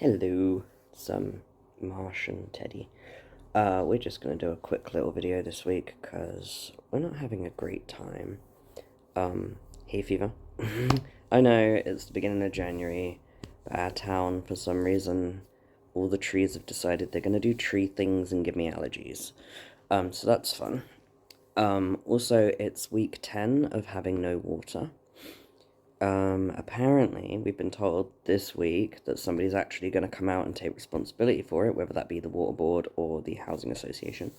Hello, some Marsh and Teddy. We're just going to do a quick little video this week because we're not having a great time. Hay fever. I know it's the beginning of January, but our town, for some reason, all the trees have decided they're going to do tree things and give me allergies. So that's fun. Also, it's week 10 of having no water. Apparently, we've been told this week that somebody's actually going to come out and take responsibility for it, whether that be the water board or the housing association.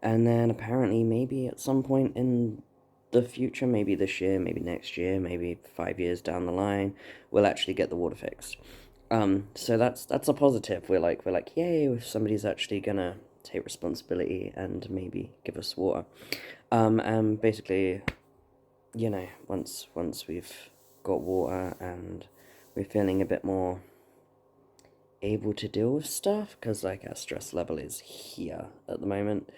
And then apparently, maybe at some point in the future, maybe this year, maybe next year, maybe 5 years down the line, we'll actually get the water fixed. So that's a positive. We're like, yay, if somebody's actually gonna take responsibility and maybe give us water. And basically, you know, once we've got water and we're feeling a bit more able to deal with stuff, because like our stress level is here at the moment,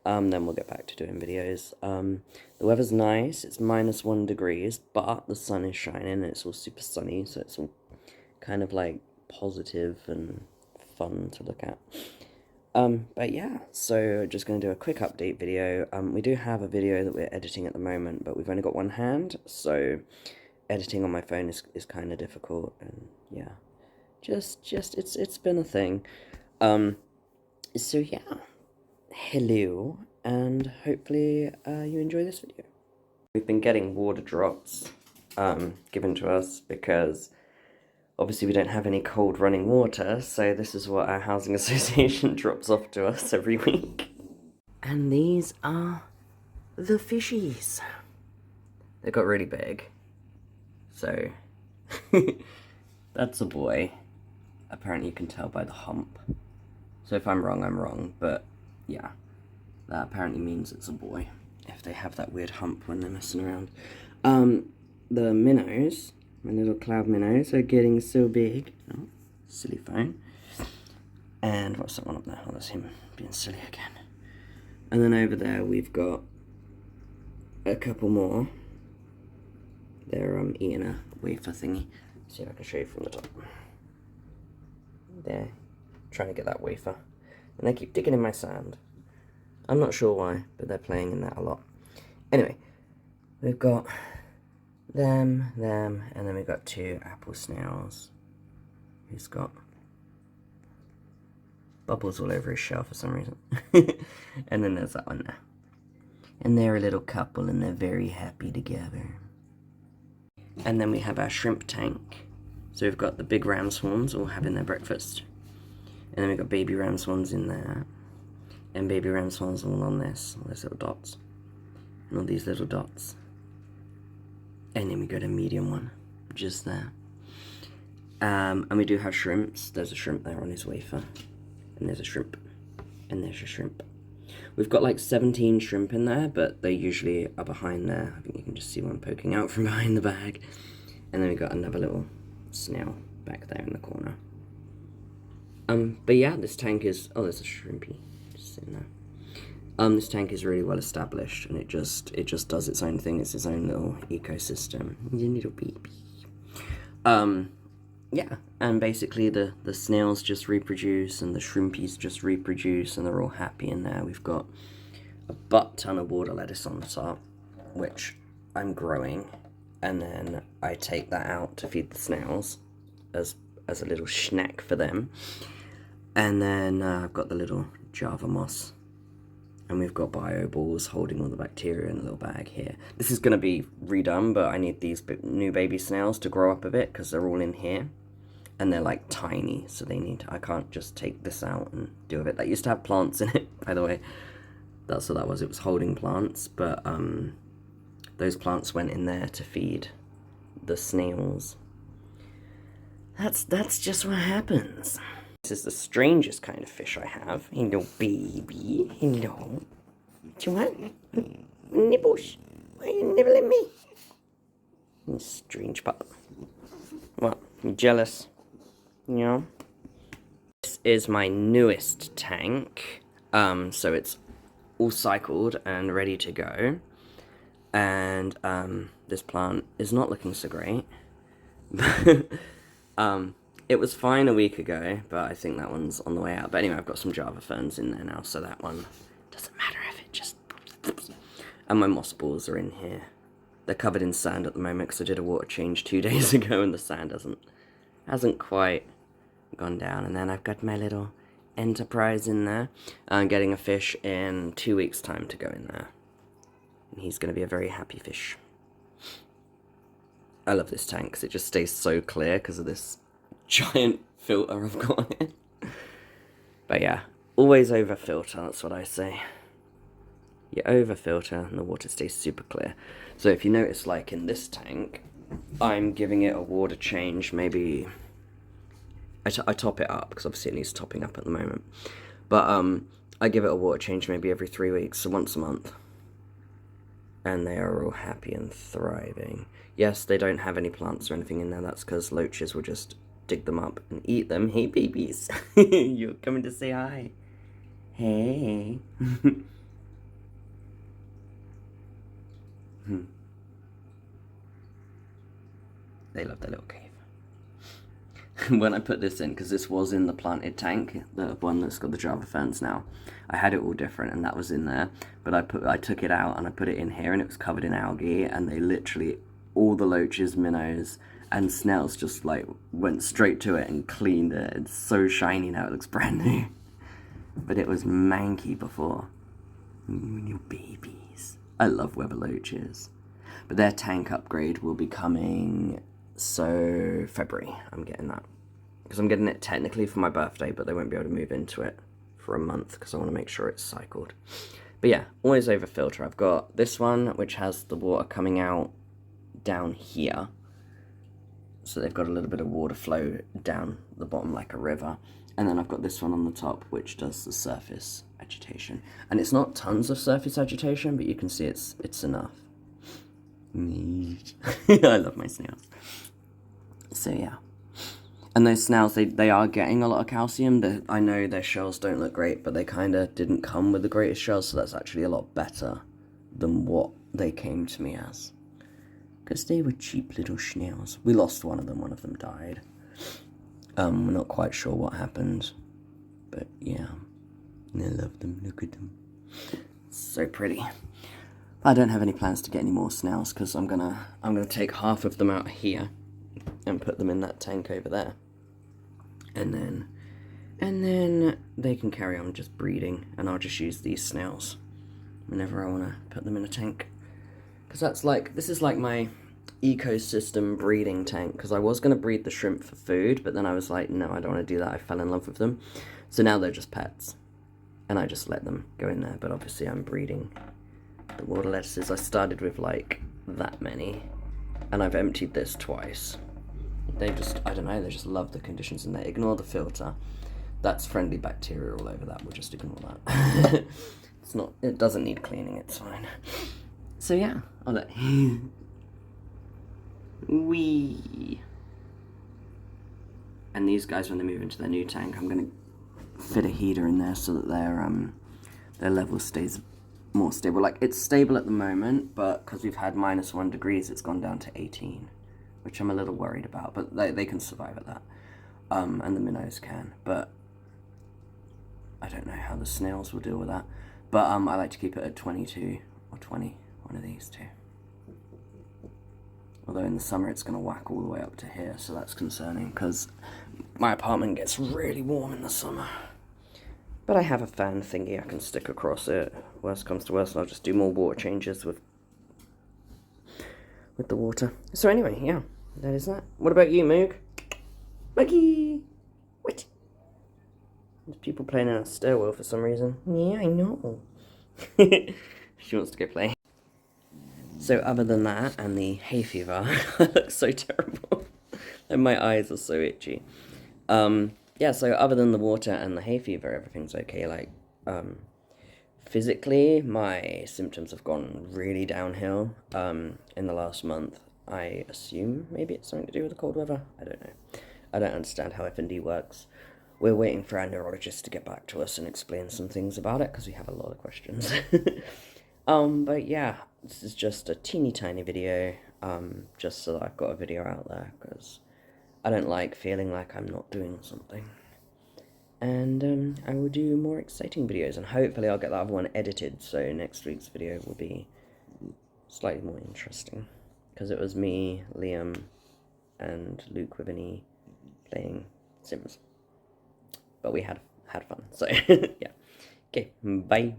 then we'll get back to doing videos. The weather's nice, it's -1 degrees, but the sun is shining and it's all super sunny, so it's all kind of like positive and fun to look at. But yeah, so just going to do a quick update video. We do have a video that we're editing at the moment, but we've only got one hand, so editing on my phone is kind of difficult, and yeah, just it's been a thing. So yeah, hello, and hopefully you enjoy this video. We've been getting water drops given to us because obviously we don't have any cold running water, so this is what our housing association drops off to us every week. And these are the fishies. They got really big. So, that's a boy. Apparently you can tell by the hump. So if I'm wrong, I'm wrong, but yeah. That apparently means it's a boy, if they have that weird hump when they're messing around. The minnows, my little cloud minnows, are getting so big. Oh, silly phone. And what's that one up there? Oh, that's him being silly again. And then over there we've got a couple more. They're eating a wafer thingy. See if I can show you from the top. They're trying to get that wafer. And they keep digging in my sand. I'm not sure why, but they're playing in that a lot. Anyway, we've got them, and then we've got 2 apple snails. Who's got bubbles all over his shell for some reason. And then there's that one there. And they're a little couple and they're very happy together. And then we have our shrimp tank. So we've got the big ram swans all having their breakfast. And then we've got baby ram swans in there. And baby ram swans all on this. All those little dots. And all these little dots. And then we got a medium one. Just there. And we do have shrimps. There's a shrimp there on his wafer. And there's a shrimp. And there's a shrimp. We've got like 17 shrimp in there, but they usually are behind there. I think you can just see one poking out from behind the bag. And then we've got another little snail back there in the corner. But yeah, this tank is... Oh, there's a shrimpy just sitting there. This tank is really well established, and it just does its own thing. It's its own little ecosystem. It's a little baby. Yeah, and basically the snails just reproduce and the shrimpies just reproduce and they're all happy in there. We've got a butt ton of water lettuce on the top, which I'm growing, and then I take that out to feed the snails as a little snack for them. And then I've got the little Java moss, and we've got bio balls holding all the bacteria in a little bag here. This is going to be redone, but I need these new baby snails to grow up a bit because they're all in here. And they're like tiny, so they need to, I can't just take this out and do with it. That used to have plants in it, by the way. That's what that was, it was holding plants, but those plants went in there to feed the snails. That's just what happens. This is the strangest kind of fish I have. Hello, baby. Hello. What you want? Nibbles. Why are you nibbling me? You strange pup. What? You jealous? You know? This is my newest tank. So it's all cycled and ready to go. And this plant is not looking so great. It was fine a week ago, but I think that one's on the way out. But anyway, I've got some Java ferns in there now, so that one doesn't matter if it just... And my moss balls are in here. They're covered in sand at the moment because I did a water change 2 days ago and the sand hasn't quite gone down. And then I've got my little Enterprise in there. I'm getting a fish in 2 weeks' time to go in there. And he's going to be a very happy fish. I love this tank because it just stays so clear because of this giant filter I've got on it. But yeah, always over filter, that's what I say. You over filter and the water stays super clear. So if you notice, like in this tank, I'm giving it a water change, maybe... I top it up, because obviously it needs topping up at the moment. But I give it a water change maybe every 3 weeks, so once a month. And they are all happy and thriving. Yes, they don't have any plants or anything in there, that's because loaches will just dig them up and eat them. Hey babies, you're coming to say hi. Hey. They love their little cave. When I put this in, because this was in the planted tank, the one that's got the Java ferns now, I had it all different and that was in there, but I took it out and I put it in here and it was covered in algae, and they literally, all the loaches, minnows and snails just like went straight to it and cleaned it. It's so shiny now, it looks brand new. But it was manky before. New babies. I love Weber loaches. But their tank upgrade will be coming, so February, I'm getting that. Because I'm getting it technically for my birthday, but they won't be able to move into it for a month because I want to make sure it's cycled. But yeah, always over filter. I've got this one, which has the water coming out down here. So they've got a little bit of water flow down the bottom like a river. And then I've got this one on the top, which does the surface agitation. And it's not tons of surface agitation, but you can see it's enough. I love my snails. So yeah. And those snails, they are getting a lot of calcium. I know their shells don't look great, but they kind of didn't come with the greatest shells, so that's actually a lot better than what they came to me as. Because they were cheap little snails. We lost one of them died. We're not quite sure what happened, but yeah. I love them, look at them. So pretty. I don't have any plans to get any more snails, because I'm gonna take half of them out here and put them in that tank over there. And then they can carry on just breeding, and I'll just use these snails whenever I want to put them in a tank. Because this is like my ecosystem breeding tank, because I was going to breed the shrimp for food, but then I was like, no, I don't want to do that. I fell in love with them. So now they're just pets, and I just let them go in there. But obviously I'm breeding the water lettuces. I started with like that many, and I've emptied this twice. They just, I don't know, they just love the conditions in there. Ignore the filter. That's friendly bacteria all over that. We'll just ignore that. It doesn't need cleaning, it's fine. So yeah, I'll let Wee. And these guys, when they move into their new tank, I'm going to fit a heater in there so that their level stays more stable. Like, it's stable at the moment, but because we've had -1 degrees, it's gone down to 18, which I'm a little worried about, but they can survive at that. And the minnows can, but I don't know how the snails will deal with that. But I like to keep it at 22 or 20, one of these two. Although in the summer it's going to whack all the way up to here, so that's concerning, because my apartment gets really warm in the summer. But I have a fan thingy I can stick across it. Worst comes to worst, I'll just do more water changes with the water. So anyway, yeah, that is that. What about you, Moog? Maggie! What? There's people playing in a stairwell for some reason. Yeah, I know. She wants to go play. So other than that, and the hay fever, I look so terrible. And my eyes are so itchy. Yeah, so other than the water and the hay fever, everything's okay. Like, physically, my symptoms have gone really downhill, in the last month. I assume maybe it's something to do with the cold weather. I don't know. I don't understand how F&D works. We're waiting for our neurologist to get back to us and explain some things about it, because we have a lot of questions. But yeah, this is just a teeny tiny video, just so that I've got a video out there, because I don't like feeling like I'm not doing something. And I will do more exciting videos, and hopefully I'll get that other one edited, so next week's video will be slightly more interesting, because it was me, Liam, and Luke with an E playing Sims. But we had fun, so yeah. Okay, bye.